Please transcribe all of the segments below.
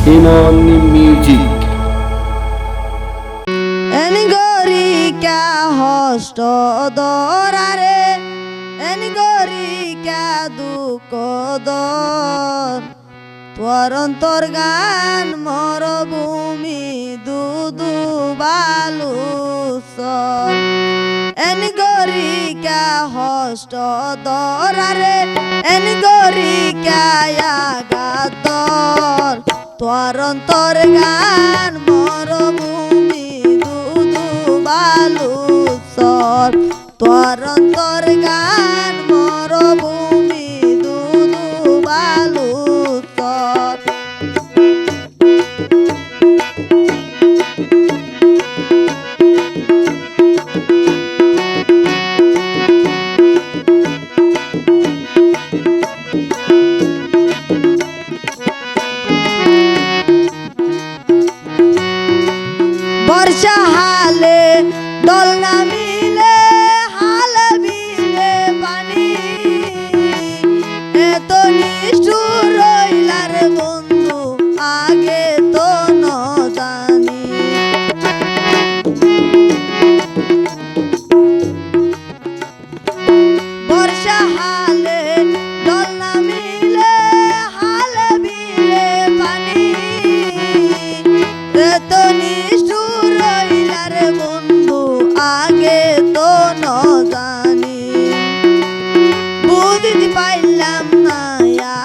ইমন music. এনগরিকা host দরারে এনগরিকা দুঃখ দর তোর অন্তর গান মরভূমি দুদু বালু এনগরিকা হষ্ট দরারে এনগরিকা গাতর তোর অন্তর গান মরভূমি দুদু বালু তোর অন্তর গান মরভূমি দুদু বালু বর্ষা হালে দল নামিলে হাল বিলে পানি এত নিষ্ঠুর রইলার বন্ধু আগে তো ন জানি বর্ষা হালে দল নামিলে হাল বিলে পানি এত নিষ্ঠুর বন্ধু আগে তো ন জানি বুঝতে পাইলাম না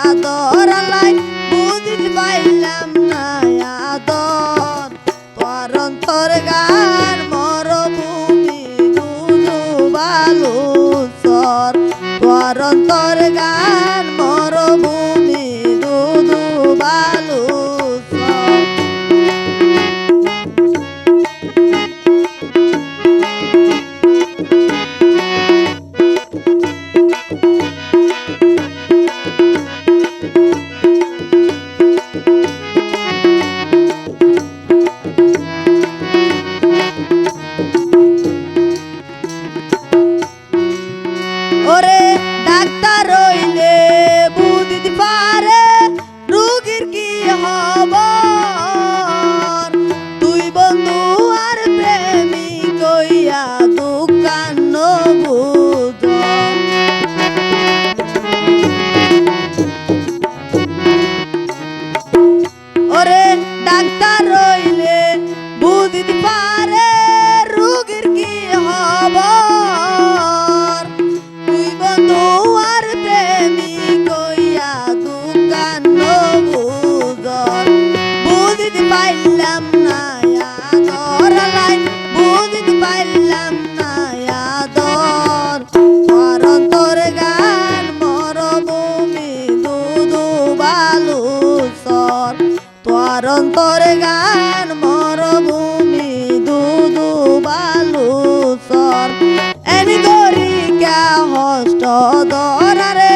আদর লাই বুঝতে পাইলাম না আদর তোর অন্তর গান মরভূমি দুদু বালু তোর অন্তর গান মরভূমি দুদু বালু ওরে ডাক্তার রইলে বুঝতে পারে রোগীর কি খবর তুই বন্ধু আর প্রেমিক কইয়া দোকান বুঝ ওরে ডাক্তার রইলে বুঝতে পারে রোগীর কি খবর তুই বন্ধু আর প্রেমিক কইয়া দোকান বুঝর বুঝতে পাইলাম না আদর লাই বুঝতে পাইলাম না আদর তোর অন্তর গান মরভূমি দুদু বালু তোর অন্তর গান মরভূমি দুদু বালু এনগরিকা হষ্ট দরারে